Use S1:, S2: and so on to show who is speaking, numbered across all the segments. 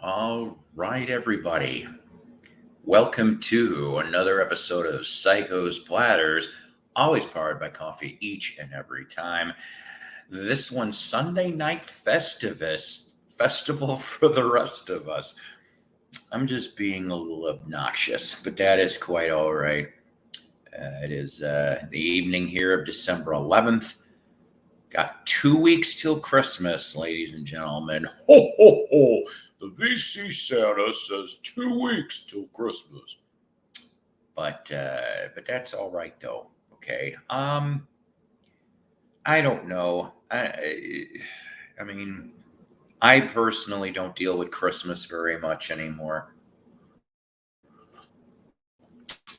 S1: All right, everybody. Welcome to another episode of Psycho's Platters, always powered by coffee each and every time. This one's Sunday Night Festivus, festival for the rest of us. I'm just being a little obnoxious, but that is quite all right. It is the evening here of December 11th. Got 2 weeks till Christmas, ladies and gentlemen. Ho, ho, ho. The VC Santa says 2 weeks till Christmas. But that's all right, though. Okay. I don't know. I mean, I personally don't deal with Christmas very much anymore.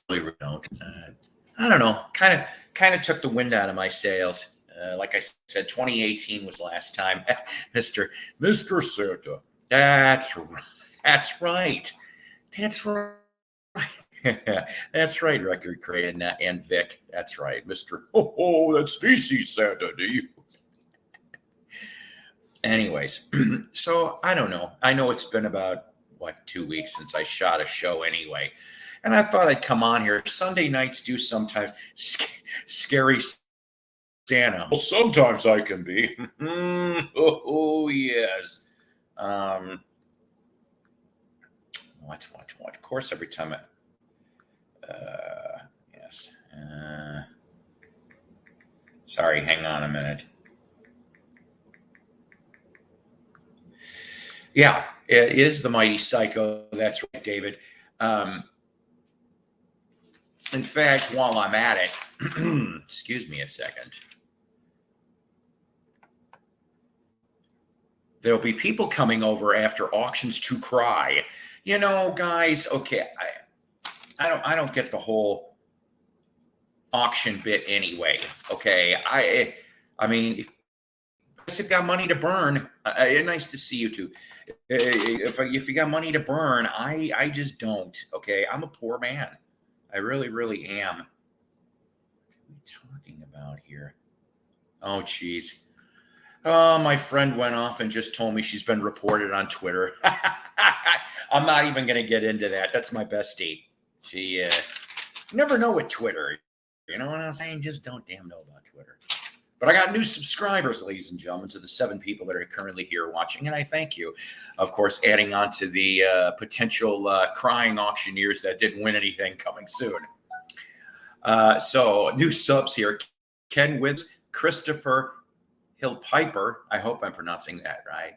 S1: Really don't. I don't know. Kind of took the wind out of my sails. Like I said, 2018 was last time, Mister Santa. That's right. That's right. That's right. That's right, Record Crate and Vic. That's right, Mister. Oh, that's VC Santa to you. Anyways, so I don't know. I know it's been about 2 weeks since I shot a show anyway, and I thought I'd come on here. Sunday nights do sometimes scary Santa. Well, sometimes I can be. Oh, yes. What? Of course, every time yes. Sorry, hang on a minute. Yeah, it is the Mighty Psycho. That's right, David. In fact, while I'm at it, excuse me a second. There'll be people coming over after auctions to cry. You know, guys, okay, I don't get the whole auction bit anyway. Okay. I mean, if you've got money to burn, nice to see you too. If you got money to burn, I just don't. Okay. I'm a poor man. I really, really am. What are we talking about here? Oh, geez. Oh, my friend went off and just told me she's been reported on Twitter. I'm not even going to get into that. That's my bestie. She never know with Twitter. You know what I'm saying? Just don't damn know about Twitter. But I got new subscribers, ladies and gentlemen, to the 7 people that are currently here watching, and I thank you. Of course, adding on to the potential crying auctioneers that didn't win anything coming soon. So new subs here. Ken Witz, Christopher Hill Piper. I hope I'm pronouncing that right.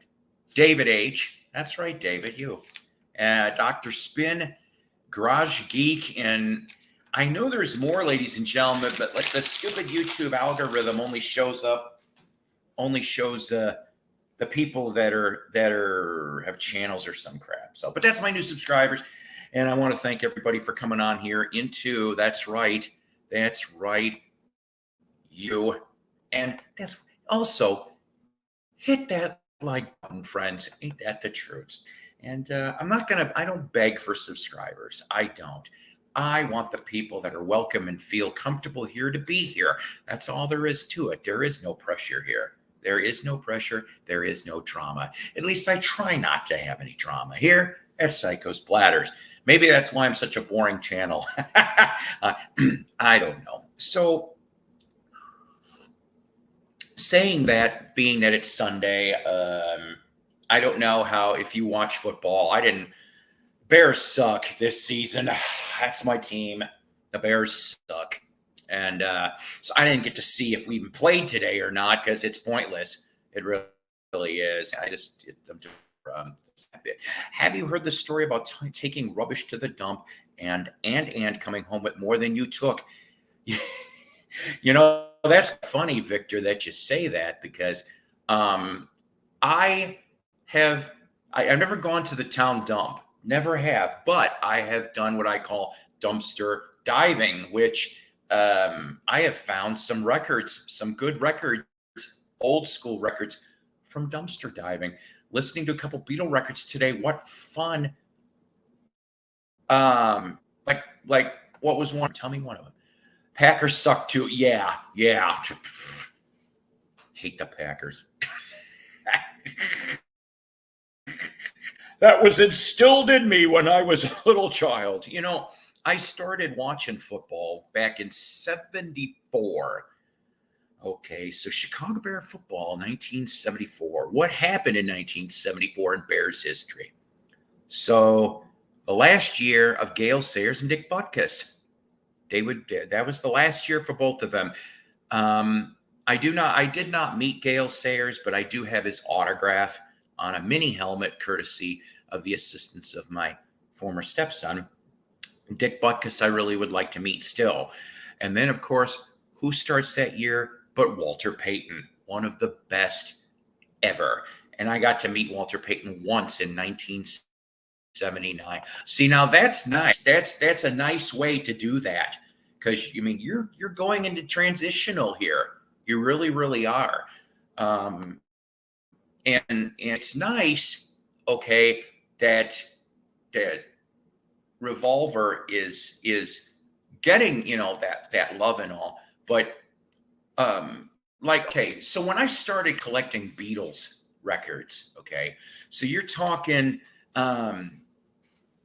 S1: David H. That's right, David, you. Dr. Spin, Garage Geek, and I know there's more, ladies and gentlemen, but like the stupid YouTube algorithm only shows the people that have channels or some crap. So, but that's my new subscribers, and I want to thank everybody for coming on here into that's right, you, and that's also hit that like button, friends. Ain't that the truth? And I don't beg for subscribers. I don't. I want the people that are welcome and feel comfortable here to be here. That's all there is to it. There is no pressure here. There is no pressure. There is no drama. At least I try not to have any drama here at Psycho's Platters. Maybe that's why I'm such a boring channel. I don't know. So, saying that, being that it's Sunday, I don't know how, if you watch football, Bears suck this season. That's my team. The Bears suck. And so I didn't get to see if we even played today or not because it's pointless. It really is. Have you heard the story about taking rubbish to the dump and coming home with more than you took? You know, that's funny, Victor, that you say that because I've never gone to the town dump. Never have, but I have done what I call dumpster diving, which I have found some records, some good records, old school records from dumpster diving. Listening to a couple Beatle records today. What fun. Like what was one? Tell me one of them. Packers suck too. Yeah. Hate the Packers. that was instilled in me when I was a little child. I started watching football back in 74. Okay, so Chicago Bear football, 1974. What happened in 1974 in Bears history? So the last year of Gale Sayers and Dick Butkus. That was the last year for both of them. I did not meet Gale Sayers, but I do have his autograph on a mini helmet, courtesy of the assistance of my former stepson. Dick Butkus, I really would like to meet still. And then, of course, who starts that year but Walter Payton, one of the best ever. And I got to meet Walter Payton once in 1979. See, now that's nice. That's a nice way to do that, because you're going into transitional here. You really, really are. And it's nice, okay, that Revolver is getting that love and all, but okay, so when I started collecting Beatles records, okay, so you're talking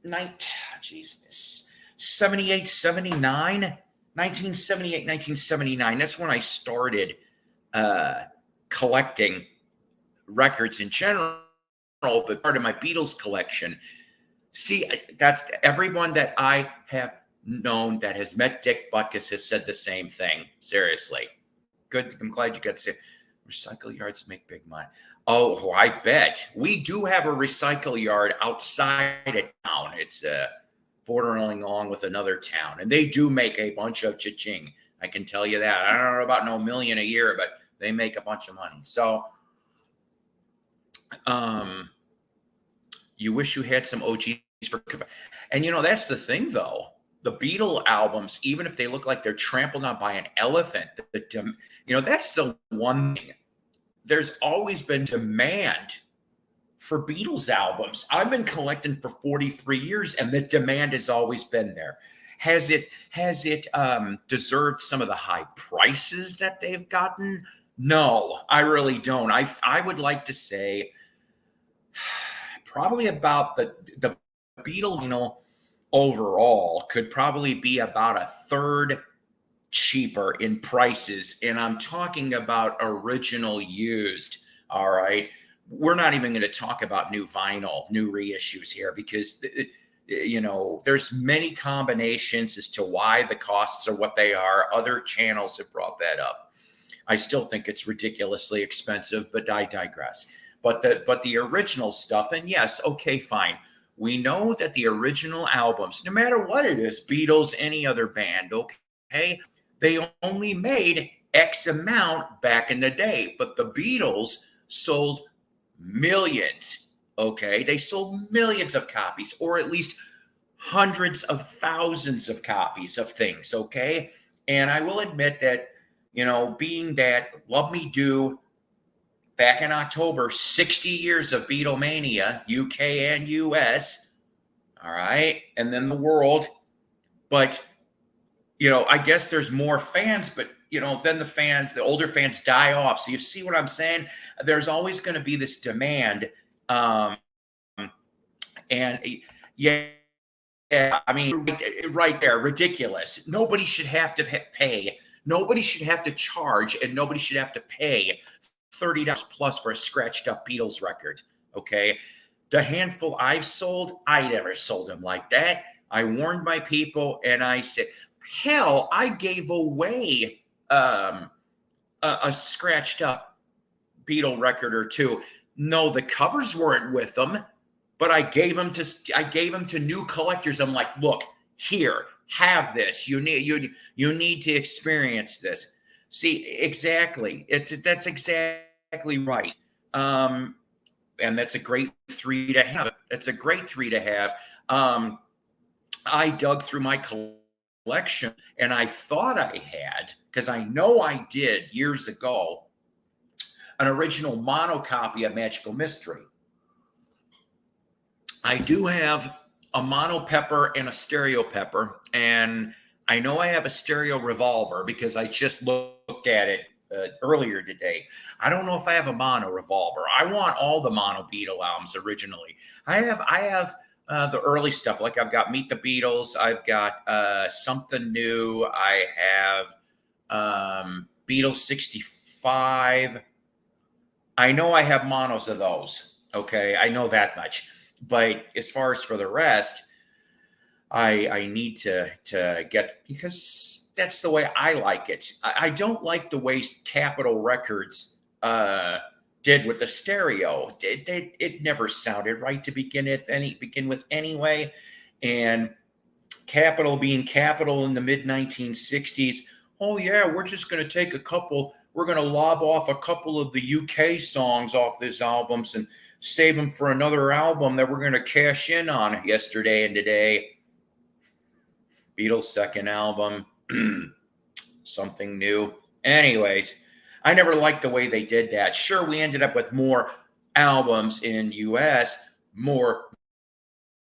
S1: Nite, Jesus, 78, 79, 1978, 1979. That's when I started collecting records in general, but part of my Beatles collection. See, that's everyone that I have known that has met Dick Butkus has said the same thing. Seriously. Good. I'm glad you got to say recycle yards make big money. Oh, I bet. We do have a recycle yard outside of town. It's bordering along with another town, and they do make a bunch of cha-ching. I can tell you that. I don't know about no million a year, but they make a bunch of money. So, you wish you had some OGs for, and that's the thing though. The Beatle albums, even if they look like they're trampled on by an elephant, that's the one thing. There's always been demand for Beatles albums. I've been collecting for 43 years, and the demand has always been there. Has it deserved some of the high prices that they've gotten? No, I really don't. I would like to say probably about the Beatles, overall could probably be about a third cheaper in prices. And I'm talking about original used. All right. We're not even going to talk about new vinyl, new reissues here, because, there's many combinations as to why the costs are what they are. Other channels have brought that up. I still think it's ridiculously expensive, but I digress. But the original stuff, and yes, okay, fine. We know that the original albums, no matter what it is, Beatles, any other band, okay, they only made X amount back in the day, but the Beatles sold millions, okay? They sold millions of copies, or at least hundreds of thousands of copies of things, okay? And I will admit that, being that Love Me Do, back in October, 60 years of Beatlemania, UK and US, all right, and then the world. But, I guess there's more fans, but, then the older fans die off. So you see what I'm saying? There's always going to be this demand. And yeah, I mean, right there, ridiculous. Nobody should have to pay. Nobody should have to charge, and nobody should have to pay $30 plus for a scratched up Beatles record. Okay. The handful I've sold, I never sold them like that. I warned my people, and I said, hell, I gave away a scratched up Beatle record or two. No, the covers weren't with them, but I gave them to new collectors. I'm like, look, here, have this. You need to experience this. See, exactly. That's exactly right. And that's a great three to have. That's a great three to have. I dug through my collection, and I thought I had, because I know I did years ago, an original mono copy of Magical Mystery. I do have a mono pepper and a stereo pepper, and I know I have a stereo Revolver because I just looked at it earlier today. I don't know if I have a mono Revolver. I want all the mono Beatle albums originally. I have the early stuff. Like I've got Meet the Beatles. I've got Something New. I have Beatles 65. I know I have monos of those. Okay, I know that much. But as far as for the rest, I need to get, because that's the way I like it. I don't like the way Capitol Records did with the stereo. It never sounded right to begin with anyway. And Capitol being Capitol in the mid 1960s. Oh yeah, we're just going to take a couple. We're going to lob off a couple of the UK songs off this albums and save them for another album that we're going to cash in on yesterday and today. Beatles' second album, Something New. Anyways, I never liked the way they did that. Sure, we ended up with more albums in US, more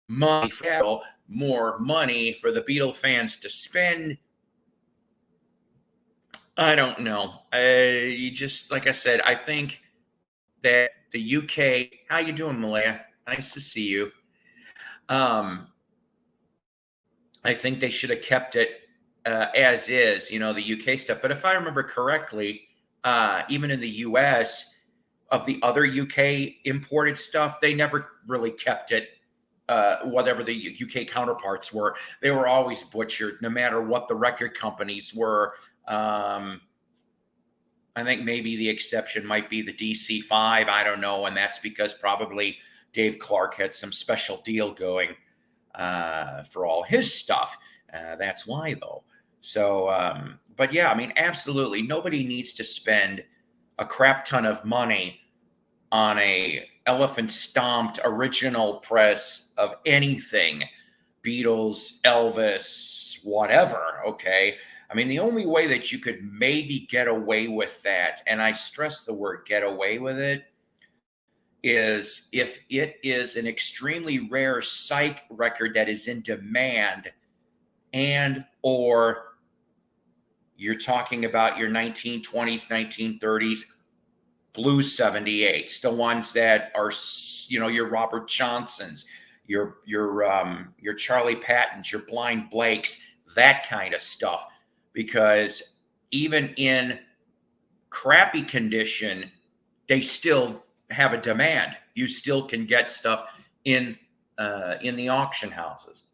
S1: money for more money for the Beatle fans to spend. I don't know. You just, like I said, I think that the UK. How you doing, Malaya? Nice to see you. I think they should have kept it as is, the UK stuff. But if I remember correctly, even in the US, of the other UK imported stuff, they never really kept it. Whatever the UK counterparts were, they were always butchered, no matter what the record companies were. I think maybe the exception might be the DC-5. I don't know, and that's because probably Dave Clark had some special deal going for all his stuff. That's why, though. So, but yeah, I mean, absolutely, nobody needs to spend a crap ton of money on a elephant stomped original press of anything, Beatles, Elvis, whatever. Okay. I mean, the only way that you could maybe get away with that, and I stress the word get away with it, is if it is an extremely rare psych record that is in demand, and or you're talking about your 1920s, 1930s blues 78s, the ones that are, your Robert Johnsons, your Charlie Pattons, your Blind Blakes, that kind of stuff. Because even in crappy condition, they still have a demand. You still can get stuff in the auction houses.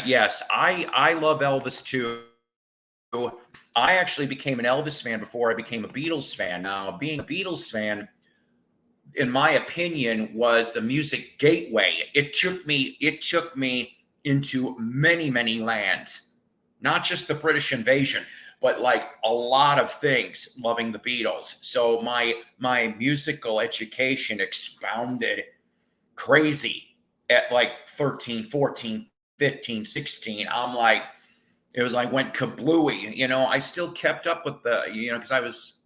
S1: Yes, I love Elvis too. I actually became an Elvis fan before I became a Beatles fan. Now, being a Beatles fan, in my opinion, was the music gateway. It took me into many, many lands, not just the British invasion, but like a lot of things, loving the Beatles. So my musical education expounded crazy at like 13, 14, 15, 16. I'm like, it was like went kablooey. I still kept up with the, because I was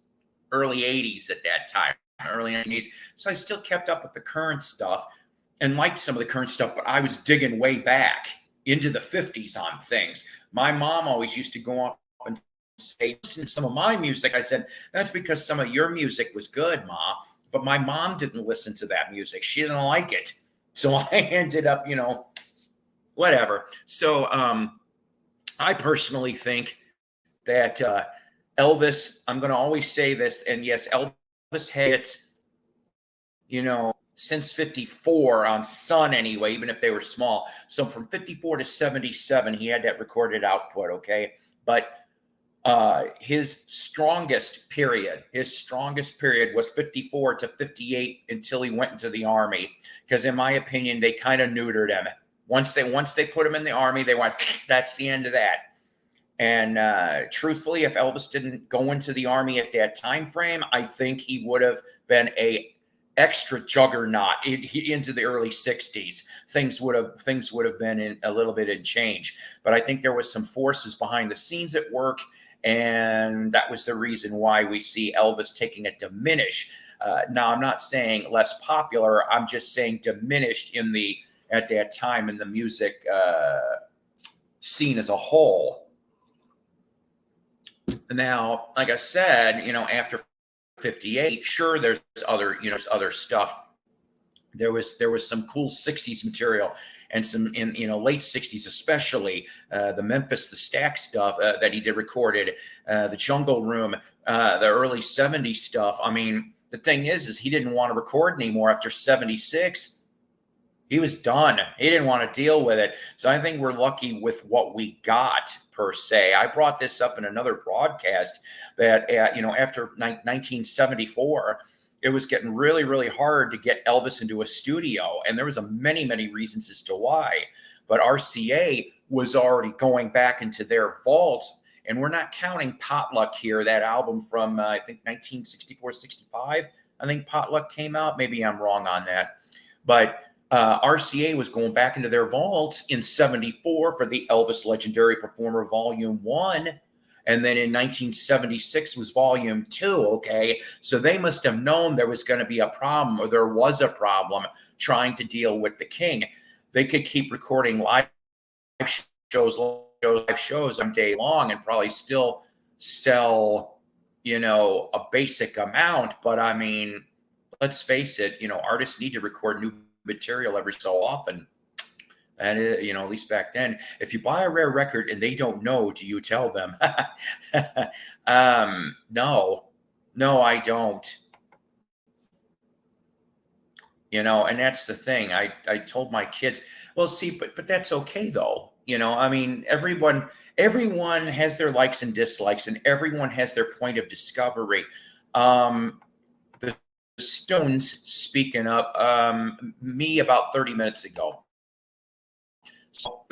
S1: early 80s at that time, early 90s. So I still kept up with the current stuff and liked some of the current stuff, but I was digging way back into the 50s on things. My mom always used to go off and say, listen to some of my music. I said, that's because some of your music was good, Ma. But my mom didn't listen to that music. She didn't like it. So I ended up, whatever. So I personally think that Elvis, I'm going to always say this, and yes, Elvis hits, since 54 on Sun anyway, even if they were small. So from 54 to 77, he had that recorded output, okay? But his strongest period was 54 to 58 until he went into the Army. Because in my opinion, they kind of neutered him. Once they put him in the Army, they went, that's the end of that. And truthfully, if Elvis didn't go into the Army at that time frame, I think he would have been a extra juggernaut into the early 60s. Things would have been in a little bit in change. But I think there was some forces behind the scenes at work, and that was the reason why we see Elvis taking a diminish. Now, I'm not saying less popular. I'm just saying diminished at that time in the music scene as a whole. Now, like I said, after 58, sure, there's other stuff. There was some cool 60s material, and some in late 60s, especially the Memphis the Stack stuff that he did recorded, the Jungle Room, the early 70s stuff. I mean, the thing is he didn't want to record anymore after 76. He was done. He didn't want to deal with it. So I think we're lucky with what we got, per se. I brought this up in another broadcast that, after 1974, it was getting really, really hard to get Elvis into a studio. And there was many, many reasons as to why. But RCA was already going back into their vaults. And we're not counting Potluck here, that album from, I think, 1964, 65. I think Potluck came out. Maybe I'm wrong on that. But RCA was going back into their vaults in 74 for the Elvis Legendary Performer Volume 1. And then in 1976 was Volume 2, okay? So they must have known there was going to be a problem, or there was a problem trying to deal with the King. They could keep recording live shows all day long and probably still sell, a basic amount. But I mean, let's face it, artists need to record new material every so often. And, at least back then, if you buy a rare record and they don't know, do you tell them? No, I don't. And that's the thing. I told my kids, well, see, but that's okay though. I mean, everyone has their likes and dislikes, and everyone has their point of discovery. The Stones, speaking up, me about 30 minutes ago. So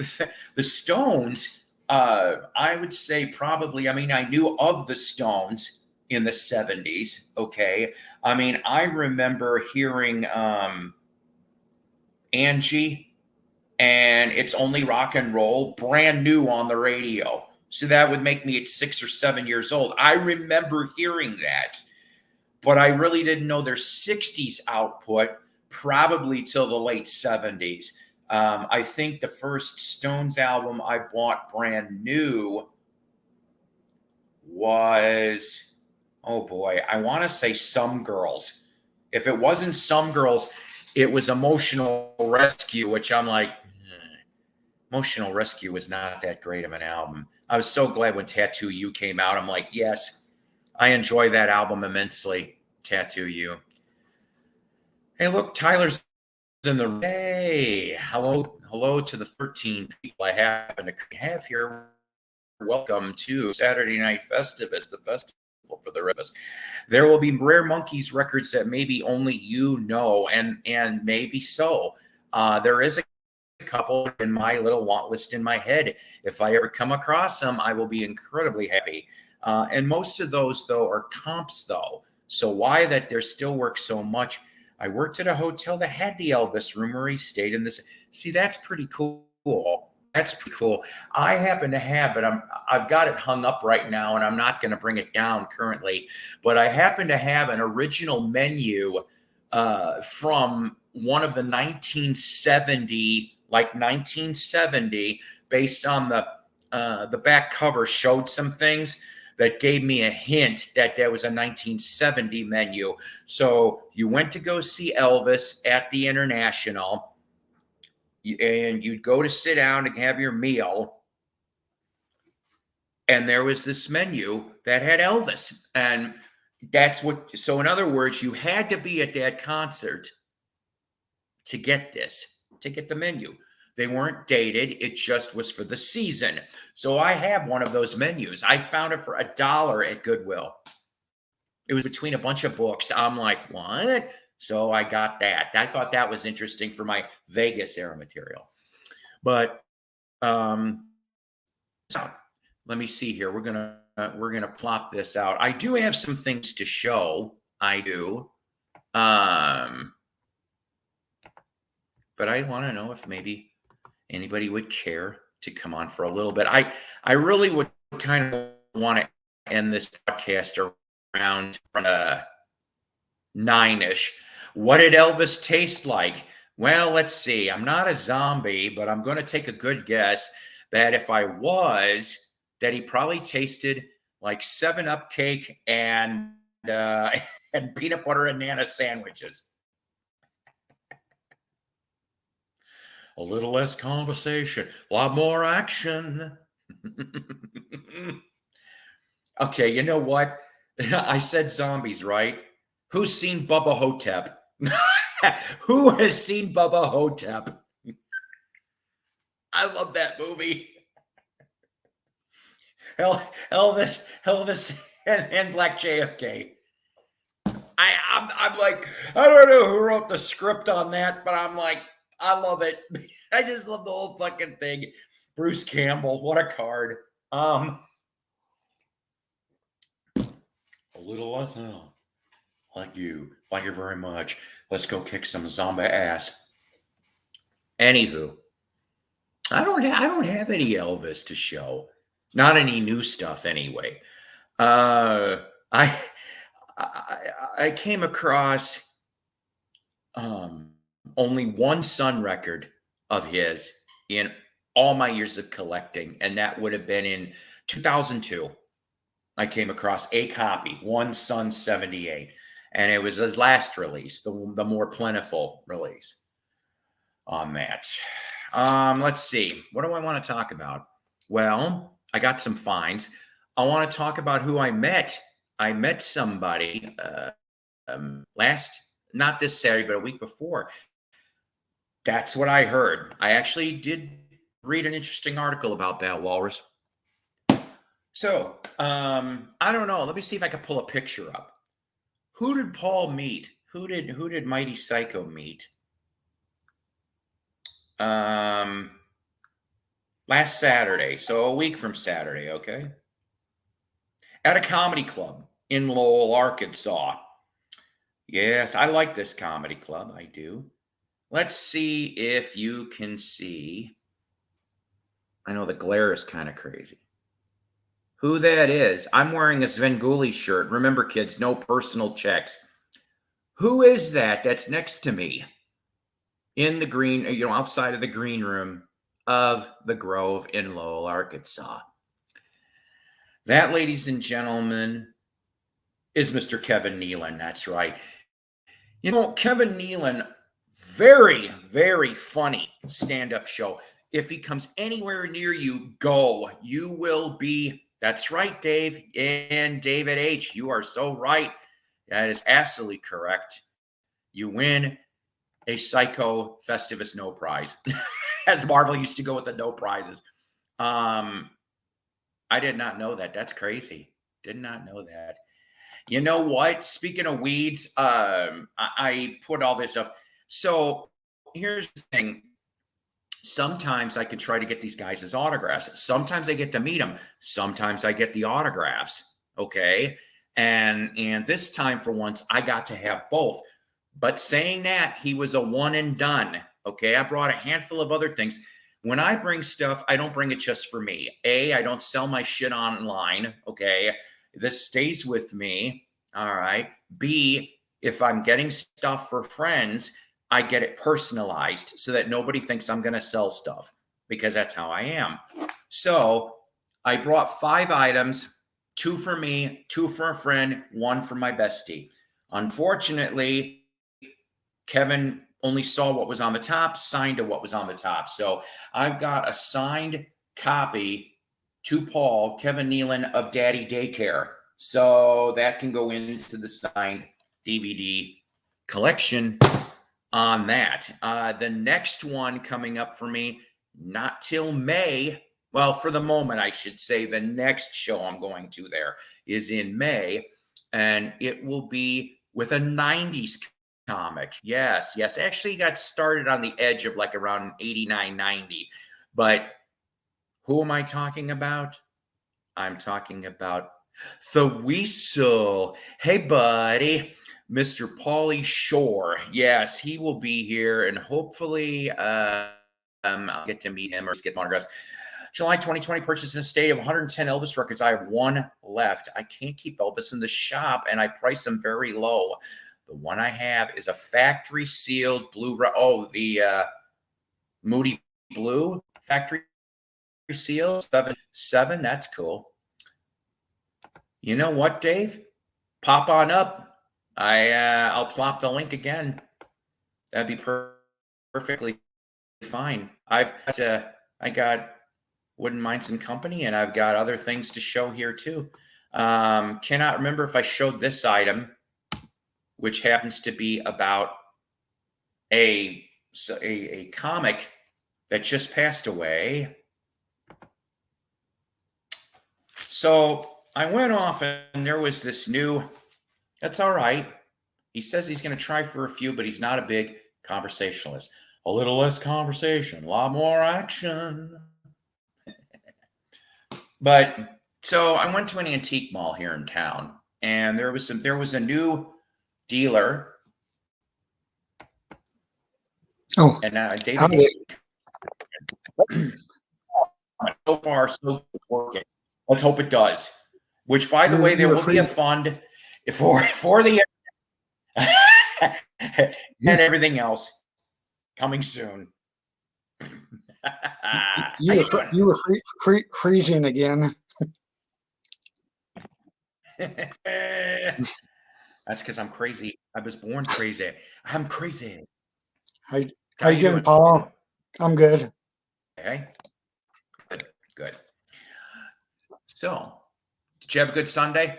S1: the Stones, I would say probably, I mean, I knew of the Stones in the 70s, okay? I mean, I remember hearing Angie and It's Only Rock and Roll brand new on the radio. So that would make me at 6 or 7 years old. I remember hearing that, but I really didn't know their 60s output probably till the late 70s. I think the first Stones album I bought brand new was, oh boy, I want to say Some Girls. If it wasn't Some Girls, it was Emotional Rescue, which I'm like, Emotional Rescue was not that great of an album. I was so glad when Tattoo You came out. I'm like, yes, I enjoy that album immensely, Tattoo You. Hey, look, Tyler's in the, hey, hello to the 13 people I happen to have here. Welcome to Saturday Night Festivus, the festival for the rest of us. There will be Rare Monkeys records that maybe only you know, and maybe so. There is a couple in my little want list in my head. If I ever come across them, I will be incredibly happy. And most of those, though, are comps, though. So why that there still works so much? I worked at a hotel that had the Elvis room where he stayed in this. See, that's pretty cool. That's pretty cool. I happen to have, but I've got it hung up right now, and I'm not going to bring it down currently. But I happen to have an original menu from one of the 1970, based on the back cover showed some things that gave me a hint that there was a 1970 menu. So you went to go see Elvis at the International, and you'd go to sit down and have your meal, and there was this menu that had Elvis. And that's what, so in other words, you had to be at that concert to get this, to get the menu. They weren't dated. It just was for the season. So I have one of those menus. I found it for $1 at Goodwill. It was between a bunch of books. I'm like, what? So I got that. I thought that was interesting for my Vegas era material. But let me see here. We're gonna plop this out. I do have some things to show. I do. But I want to know if maybe anybody would care to come on for a little bit. I really would kind of want to end this podcast around 9-ish. What did Elvis taste like? Well, let's see. I'm not a zombie, but I'm going to take a good guess that if I was, that he probably tasted like 7-Up cake uh, and peanut butter and nana sandwiches. A little less conversation, a lot more action. Okay, you know what? I said zombies, right? Who's seen Bubba Hotep? Who has seen Bubba Hotep? I love that movie. Elvis, and Black JFK. I'm like, I don't know who wrote the script on that, but I'm like, I love it. I just love the whole fucking thing. Bruce Campbell, what a card. A little less now. Like you. Thank you very much. Let's go kick some zombie ass. Anywho, I don't have any Elvis to show. Not any new stuff anyway. Uh I I came across only one Sun record of his in all my years of collecting, and that would have been in 2002. I came across a copy, one Sun 78, and it was his last release, the more plentiful release on that. Let's see. What do I want to talk about? Well, I got some finds. I want to talk about who I met. I met somebody not this Saturday, but a week before. That's what I heard. I actually did read an interesting article about that, Walrus. So, I don't know. Let me see if I can pull a picture up. Who did Paul meet? Who did Mighty Psycho meet? Last Saturday, so a week from Saturday, okay? At a comedy club in Lowell, Arkansas. Yes, I like this comedy club. I do. Let's see if you can see. I know the glare is kind of crazy. Who that is? I'm wearing a Svengoolie shirt. Remember, kids, no personal checks. Who is that that's next to me in the green, outside of the green room of the Grove in Lowell, Arkansas? That, ladies and gentlemen, is Mr. Kevin Nealon. That's right. Kevin Nealon, very, very funny stand-up show. If he comes anywhere near you, go. You will be. That's right, Dave. And David H., you are so right. That is absolutely correct. You win a Psycho Festivus no prize. As Marvel used to go with the no prizes. I did not know that. That's crazy. Did not know that. You know what? Speaking of weeds, I put all this up. So here's the thing. Sometimes I can try to get these guys' autographs. Sometimes I get to meet them. Sometimes I get the autographs. Okay. And this time for once, I got to have both. But saying that, he was a one and done. Okay. I brought a handful of other things. When I bring stuff, I don't bring it just for me. I don't sell my shit online. Okay. This stays with me. All right. B, if I'm getting stuff for friends, I get it personalized so that nobody thinks I'm going to sell stuff, because that's how I am. So I brought 5 items, 2 for me, 2 for a friend, 1 for my bestie. Unfortunately, Kevin only saw what was on the top, signed to what was on the top. So I've got a signed copy to Paul, Kevin Nealon, of Daddy Daycare. So that can go into the signed DVD collection on that. The next one coming up for me, not till May. Well, for the moment, I should say the next show I'm going to there is in May, and it will be with a 90s comic. Yes. Actually got started on the edge of like around 89, 90. But who am I talking about? I'm talking about the Weasel. Hey, buddy. Mr. Pauly Shore. Yes, he will be here, and hopefully I'll get to meet him or just get autographs. July 2020, purchased in a state of 110 Elvis records. I have 1 left. I can't keep Elvis in the shop, and I price them very low. The one I have is a factory sealed Blu-ray. Oh, the Moody Blue factory seal 7. That's cool. You know what, Dave? Pop on up. I'll plop the link again. That'd be perfectly fine. I got Wooden Minds and Company, and I've got other things to show here too. Cannot remember if I showed this item, which happens to be about a comic that just passed away. So I went off, and there was this new. That's all right. He says he's going to try for a few, but he's not a big conversationalist. A little less conversation, a lot more action. But so I went to an antique mall here in town, and there was a new dealer.
S2: Oh,
S1: and David, so far so working. Let's hope it does. Which, by the way, there will be a fund for the and everything else coming soon.
S2: you were freezing again.
S1: That's because I'm crazy. I was born crazy. I'm crazy.
S2: How you doing, Paul? I'm good.
S1: Okay. Good. So, did you have a good Sunday?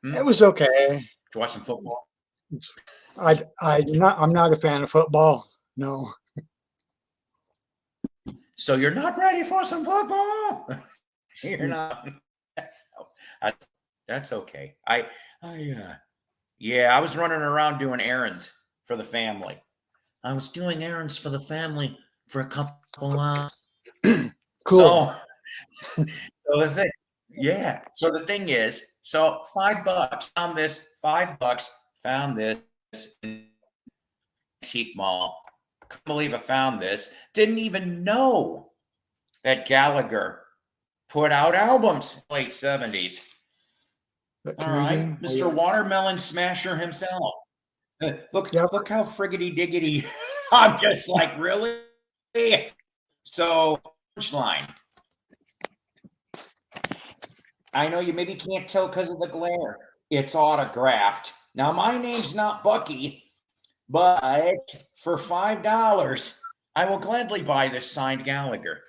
S2: It was okay.
S1: Did you watch some football?
S2: I'm not a fan of football. No.
S1: So you're not ready for some football? You're not. That's okay. I was running around doing errands for the family. I was doing errands for the family for a couple hours.
S2: Cool.
S1: So the thing, yeah. So the thing is, so $5 found this. $5 found this antique mall. Couldn't believe I found this. Didn't even know that Gallagher put out albums in the late 70s. All right, Mr. Watermelon Smasher himself. Look how friggity diggity. I'm just like, really? So, punchline. I know you maybe can't tell because of the glare. It's autographed. Now, my name's not Bucky, but for $5, I will gladly buy this signed Gallagher.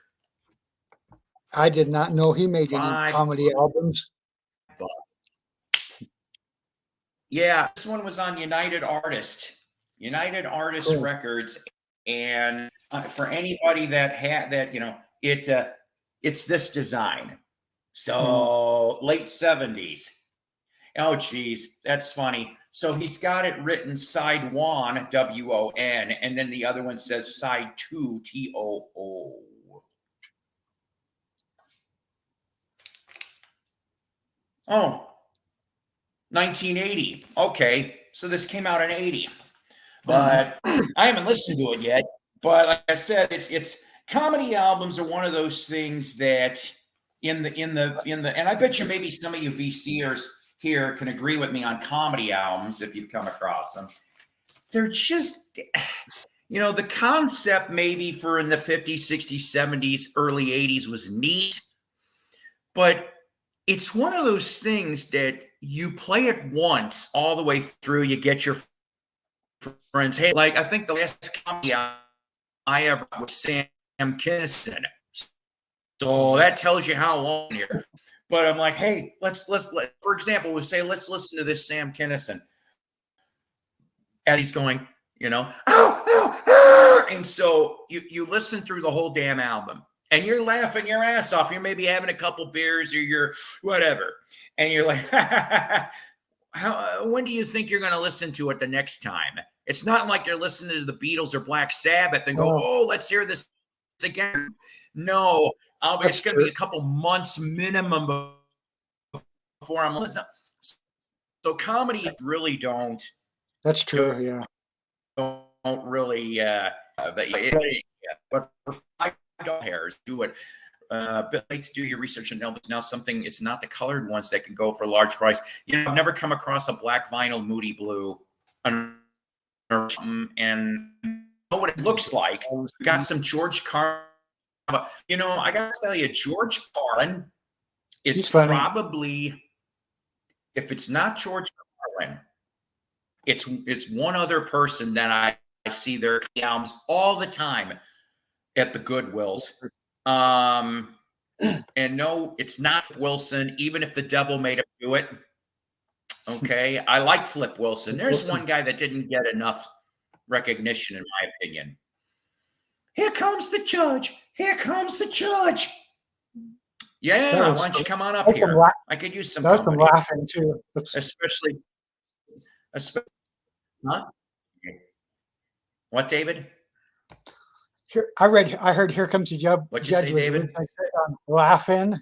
S2: I did not know he made any comedy albums.
S1: Yeah, this one was on United Artists cool. Records, and for anybody that had that, it's this design. So late 70s. Oh, geez, that's funny. So he's got it written side one, WON, and then the other one says side two, TOO. Oh, 1980. Okay, so this came out in 80, but I haven't listened to it yet. But like I said, it's comedy albums are one of those things that in the and I bet you maybe some of you VCers here can agree with me on comedy albums if you've come across them. They're just, the concept maybe for in the 50s, 60s, 70s, early 80s was neat, but it's one of those things that you play it once all the way through, you get your friends. Hey, like I think the last comedy I ever was Sam Kinison. So that tells you how long here. But I'm like, hey, let's for example, we say, let's listen to this Sam Kinison. And he's going, and so you listen through the whole damn album. And you're laughing your ass off. You're maybe having a couple beers or you're whatever. And you're like, when do you think you're going to listen to it the next time? It's not like you're listening to the Beatles or Black Sabbath and go, let's hear this again. No, it's going to be a couple months minimum before I'm listening. So comedy really don't.
S2: That's true, yeah.
S1: Don't really, but for $5, do it. But like to do your research and know it's now something. It's not the colored ones that can go for a large price. I've never come across a black vinyl Moody Blue, and know what it looks like. Got some George Carlin. I gotta tell you, George Carlin is
S2: He's funny.
S1: probably, if it's not George Carlin, it's one other person that I see their albums all the time at the Goodwills. And no, it's not Wilson, even if the devil made him do it. Okay. I like Flip Wilson. There's one guy that didn't get enough recognition, in my opinion. Here comes the judge. Here comes the judge. Yeah, why don't you come on up here? I could use some company.
S2: Laughing too.
S1: Especially, huh? What, David?
S2: Here, I heard "Here Comes the Judge."
S1: What'd you say, David?
S2: Laughing.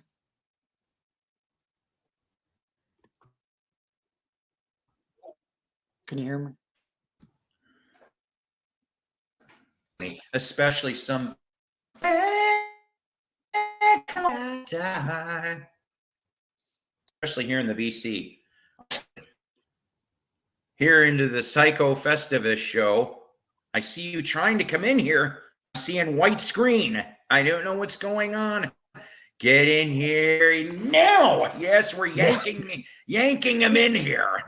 S2: Can you hear
S1: me? Especially some. Especially here in the VC. Here into the Psycho Festivus show. I see you trying to come in here. I'm seeing white screen. I don't know what's going on. Get in here now. Yes, we're yanking him in here.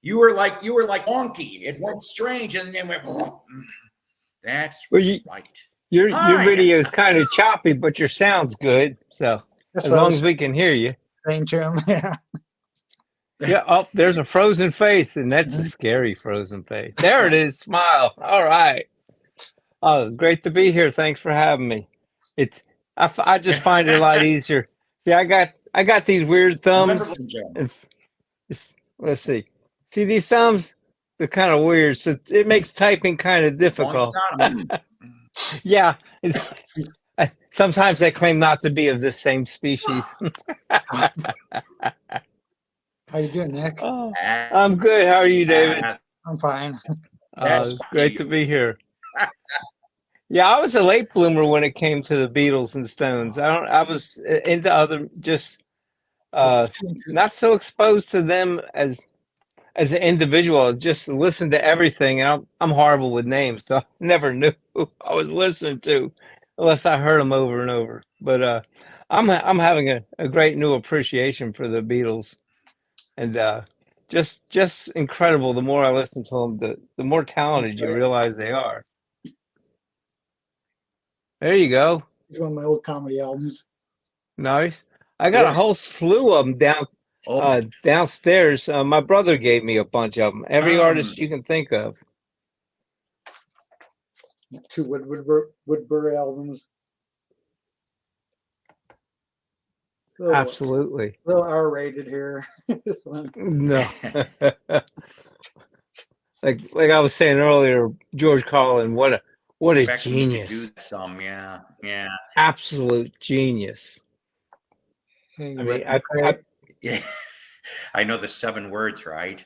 S1: You were like wonky. It went strange, and then went. That's right.
S3: Your video is kind of choppy, but your sound's good. So as long as we can hear you.
S2: Saying to him, yeah.
S3: Yeah. Oh, there's a frozen face, and that's a scary frozen face. There it is. Smile. All right. Oh, great to be here. Thanks for having me. I just find it a lot easier. See, I got these weird thumbs. And let's see. See these thumbs? They're kind of weird, so it makes typing kind of difficult. Yeah. Sometimes they claim not to be of the same species.
S2: How you doing, Nick?
S3: Oh, I'm good. How are you, David?
S2: I'm fine.
S3: It's great to be here. Yeah, I was a late bloomer when it came to the Beatles and Stones. I was into other, just not so exposed to them as an individual. Just listened to everything, and I'm horrible with names, so I never knew who I was listening to unless I heard them over and over. But I'm having a great new appreciation for the Beatles, and just incredible. The more I listen to them, the more talented you realize they are. There you go.
S2: It's one of my old comedy albums.
S3: Nice. I got a whole slew of them downstairs. My brother gave me a bunch of them. Every artist you can think of.
S2: 2 Woodbury albums.
S3: Absolutely.
S2: A little R-rated here. This one.
S3: No. like I was saying earlier, George Carlin, what a genius.
S1: Yeah.
S3: Absolute genius.
S2: Hey,
S3: I mean,
S1: yeah. I know the 7 words, right?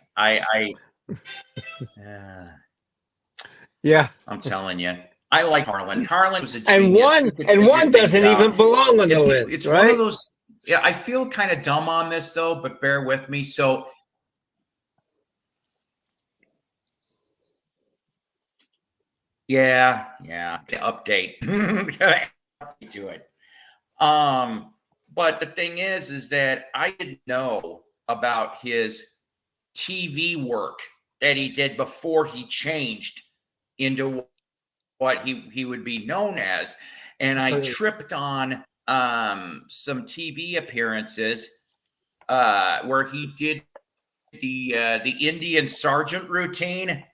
S3: Yeah.
S1: I'm telling you. I like Carlin. Carlin was a genius.
S3: And one doesn't even belong on the list.
S1: It's
S3: right?
S1: one of those. Yeah, I feel kind of dumb on this though, but bear with me. So yeah, update to it. But the thing is that I didn't know about his TV work that he did before he changed into what he would be known as. And I tripped on some TV appearances where he did the Indian Sergeant routine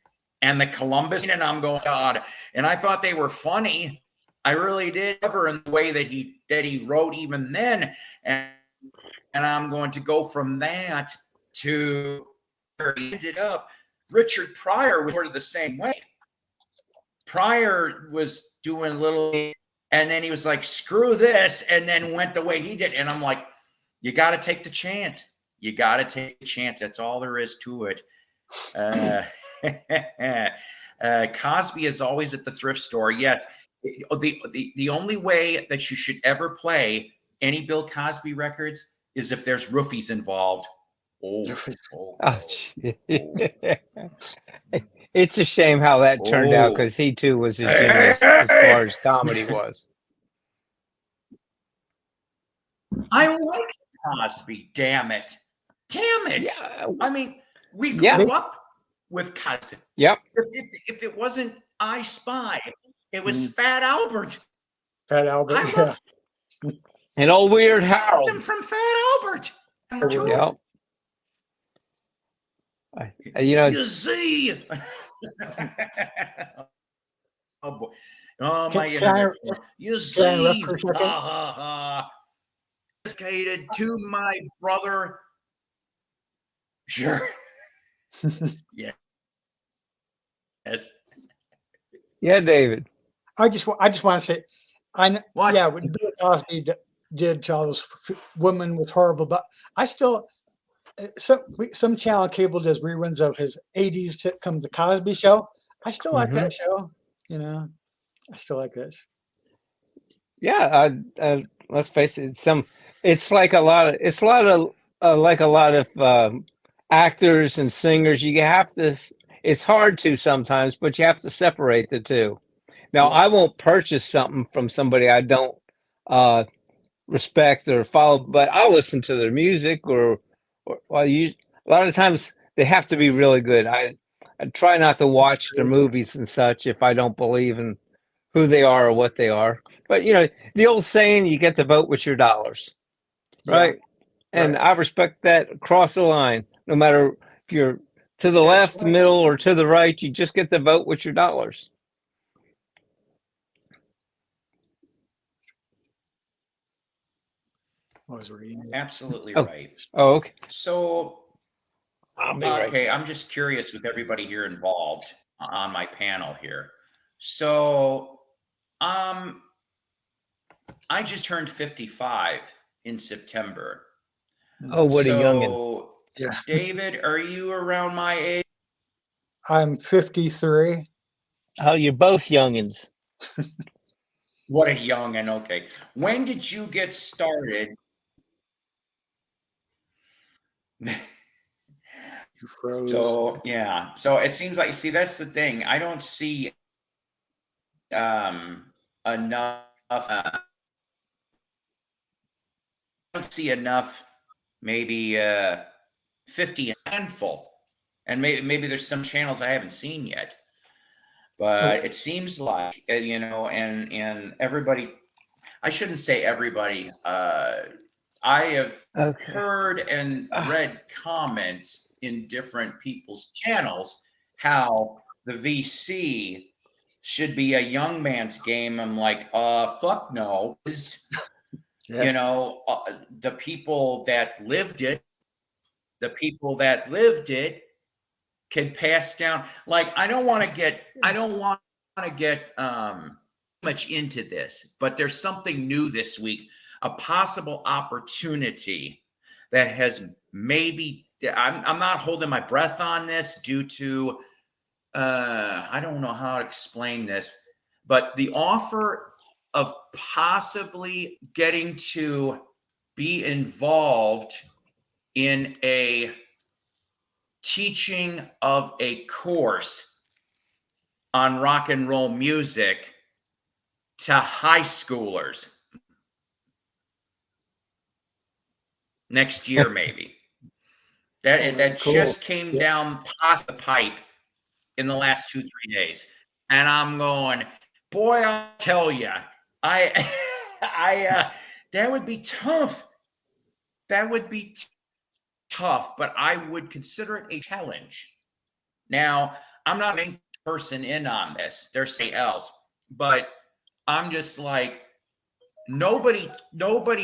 S1: and the Columbus, and I'm going, God, and I thought they were funny. I really did, ever in the way that he wrote even then, and I'm going to go from that to where he ended up. Richard Pryor was sort of the same way. Pryor was doing a little, and then he was like, screw this, and then went the way he did. And I'm like, you got to take the chance. You got to take the chance. That's all there is to it. Cosby is always at the thrift store. Yes. The only way that you should ever play any Bill Cosby records is if there's roofies involved.
S3: It's a shame how that turned out, because he too was a genius as far as comedy was.
S1: I like Cosby. Damn it.
S3: Yeah.
S1: I mean, we
S3: Yeah.
S1: grew up with Cosby.
S3: Yep.
S1: If it wasn't I Spy, it was Fat Albert.
S2: Fat Albert,
S1: I
S2: yeah.
S1: love
S3: And old Weird Harold.
S1: him from Fat Albert.
S3: Yep. You know,
S1: You see. Oh boy. Oh, my internet's going. You see.
S2: Can I interrupt for a second?
S1: Ha ha ha. Dedicated to my brother. Sure. Yeah. Yes.
S3: yeah, David.
S2: I just want to say,
S1: What?
S2: yeah, when Bill Cosby did to all those women with horrible, but I still some channel cable does reruns of his '80s sitcom, The Cosby Show. I still like that show. You know, I still like that.
S3: Yeah, let's face it. It's like a lot of actors and singers. You have to. It's hard to sometimes, but you have to separate the two. Now, I won't purchase something from somebody I don't respect or follow, but I'll listen to their music or a lot of times they have to be really good. I try not to watch their movies and such if I don't believe in who they are or what they are. But you know, the old saying, you get to vote with your dollars, right? And I respect that across the line. No matter if you're to the left, middle, or to the right, you just get to vote with your dollars.
S2: I was reading.
S1: Absolutely
S3: Oh.
S1: right.
S3: Oh, okay.
S1: So,
S3: Right.
S1: okay, I'm just curious with everybody here involved on my panel here. So, I just turned 55 in September.
S3: Oh, what a youngin'.
S2: Yeah.
S1: David, are you around my age?
S2: I'm 53.
S3: Oh, you're both youngins.
S1: What a youngin'. Okay. When did you get started?
S2: You froze.
S1: So, yeah. So it seems like, see, that's the thing. I don't see enough I don't see enough, maybe 50 handful. And maybe there's some channels I haven't seen yet. But it seems like you know, and everybody, I shouldn't say everybody. I have heard and read comments in different people's channels how the VC should be a young man's game. I'm like, fuck no. You know, the people that lived it can pass down. Like, I don't want to get much into this, but there's something new this week, a possible opportunity that has maybe, I'm not holding my breath on this due to I don't know how to explain this, but the offer of possibly getting to be involved in a teaching of a course on rock and roll music to high schoolers next year, maybe. That
S2: Cool.
S1: just came down past the pipe in the last 2-3 days, and I'm going, boy, I'll tell you, I that would be tough. That would be tough, but I would consider it a challenge. Now, I'm not a person in on this. There's something else, but I'm just like, nobody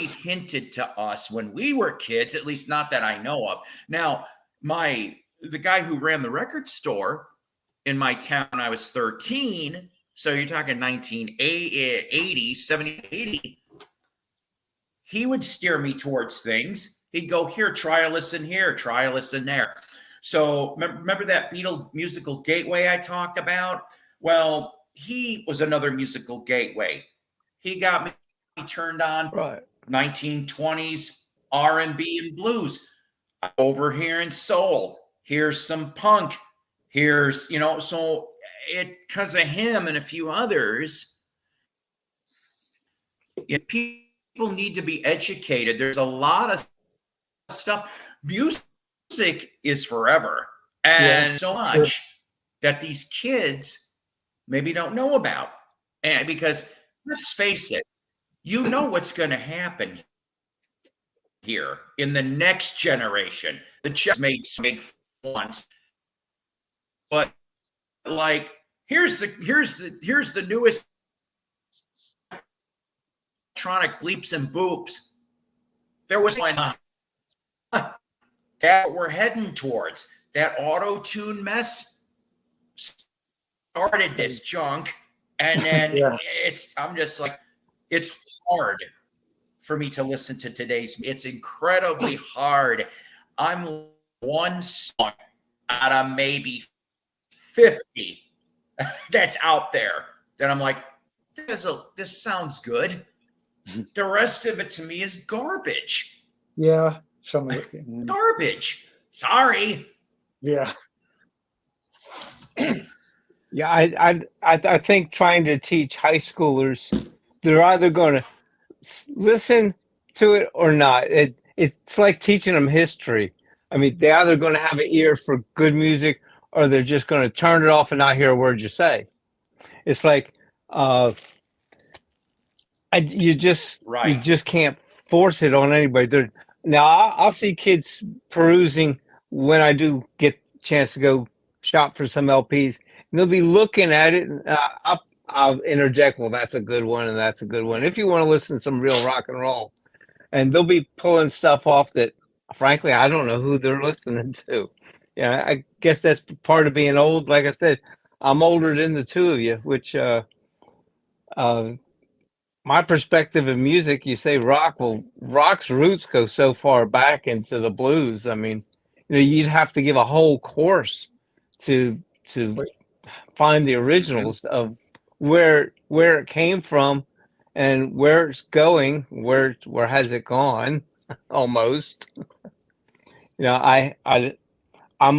S1: hinted to us when we were kids, at least not that I know of. Now, the guy who ran the record store in my town when I was 13, so you're talking 1980, 70, 80, he would steer me towards things. He'd go, here, try a listen here, try a listen there. So remember that Beatle musical gateway I talked about? Well, he was another musical gateway. He got me turned on 1920s R&B and blues. Over here in soul, here's some punk. Here's, you know, so because of him and a few others, people need to be educated. There's a lot of stuff. Music is forever, and so much that these kids maybe don't know about. And because let's face it, you know what's going to happen here in the next generation. The chess made once, but like here's the newest electronic bleeps and boops. There was one that we're heading towards. That auto-tune mess started this junk, and then I'm just like, it's hard for me to listen to today's. It's incredibly hard. I'm one song out of maybe 50 that's out there that I'm like, this sounds good. The rest of it to me is garbage.
S2: Yeah, some of it.
S1: Garbage. Sorry.
S2: Yeah.
S3: Yeah, I think trying to teach high schoolers, they're either going to listen to it or not. It's like teaching them history. I mean, they're either going to have an ear for good music or they're just going to turn it off and not hear a word you say. It's like you just can't force it on anybody. Now I'll see kids perusing when I do get a chance to go shop for some LPs, and they'll be looking at it, and I'll interject. Well, that's a good one, and that's a good one. If you want to listen to some real rock and roll, and they'll be pulling stuff off that, frankly, I don't know who they're listening to. Yeah, I guess that's part of being old. Like I said, I'm older than the two of you, which my perspective of music, you say rock. Well, rock's roots go so far back into the blues. I mean, you'd have to give a whole course to find the originals of where it came from and where it's going, where has it gone, almost. I'm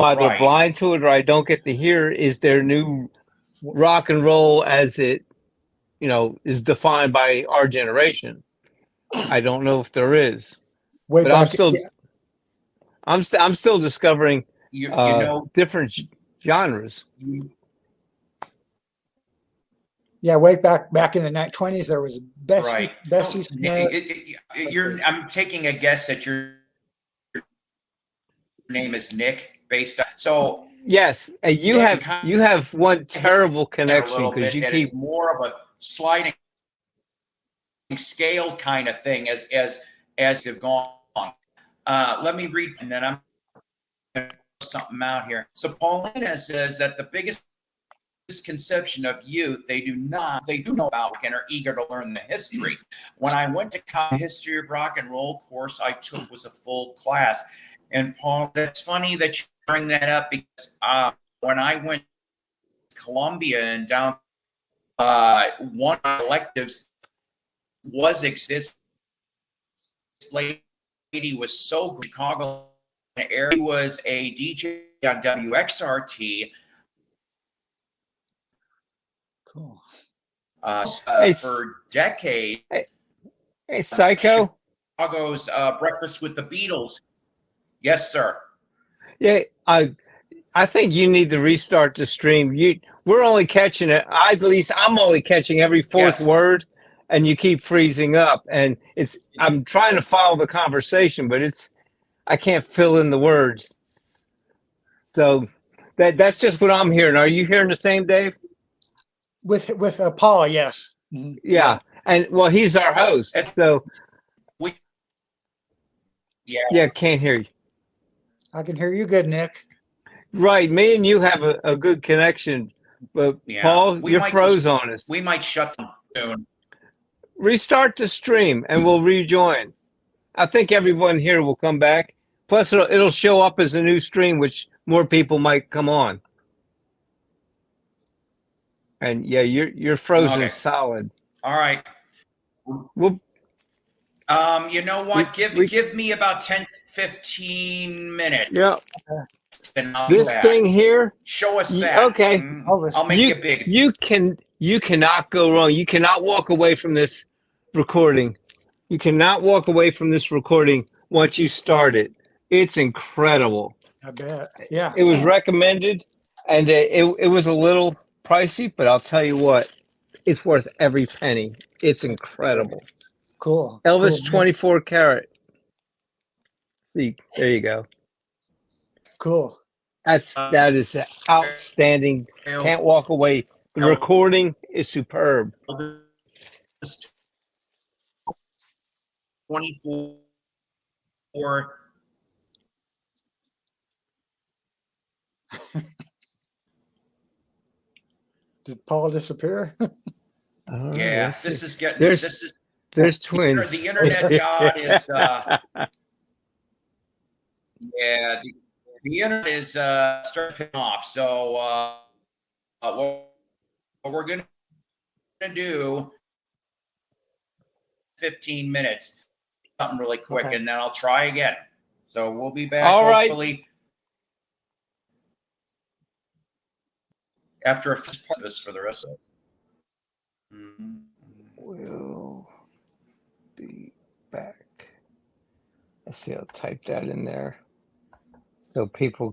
S3: either blind to it or I don't get to hear is there new rock and roll as it is defined by our generation. I don't know if there is, but I'm still discovering different genres.
S2: Yeah, way back in the 1920s, there was Bessie Smith.
S1: I'm taking a guess that your name is Nick, based on so.
S3: Yes, and you have one terrible connection because you keep
S1: more of a sliding scale kind of thing as they've gone. Let me read, and then I'm going to put something out here. So Paulina says that the biggest misconception of youth, they do know about and are eager to learn the history. When I went to college, history of rock and roll course I took was a full class. And Paul, that's funny that you bring that up because when I went to Columbia and down, one of my electives was exist. This lady was so Chicago area. She was a DJ on WXRT.
S2: Cool.
S1: For decades.
S3: Hey, Psycho.
S1: Chicago's Breakfast with the Beatles. Yes, sir.
S3: Yeah, I think you need to restart the stream. We're only catching it. At least I'm only catching every fourth word, and you keep freezing up. And I'm trying to follow the conversation, but I can't fill in the words. So that's just what I'm hearing. Are you hearing the same, Dave?
S2: With Paul, yes. Mm-hmm.
S3: Yeah, and well, he's our host, so can't hear you.
S2: I can hear you good, Nick.
S3: Right, me and you have a good connection, but Paul, you're froze on us.
S1: We might shut them soon.
S3: Restart the stream, and we'll rejoin. I think everyone here will come back. Plus, it'll show up as a new stream, which more people might come on. And yeah, you're frozen solid.
S1: All right.
S3: Well,
S1: you know what? Give me about 10, 15 minutes.
S3: Yeah.
S1: This
S3: thing here.
S1: Show us that.
S3: Okay.
S1: I'll make it big.
S3: You cannot go wrong. You cannot walk away from this recording You cannot walk away from this recording once you start it. It's incredible.
S2: I bet. Yeah.
S3: It was recommended, and it was a little pricey, but I'll tell you what, it's worth every penny. It's incredible.
S2: Cool.
S3: Elvis
S2: Cool.
S3: 24 karat. See, there you go.
S2: Cool.
S3: That is outstanding. Can't walk away. The recording is superb.
S1: 24.
S2: Did Paul disappear?
S1: Yeah, this is getting.
S3: There's twins.
S1: The internet god is. Yeah, the internet is starting off. So what we're gonna do 15 minutes, something really quick,
S2: Okay.
S1: and then I'll try again. So we'll be back hopefully after a part of this for the rest of it.
S3: We'll be back. Let's see, I'll type that in there so people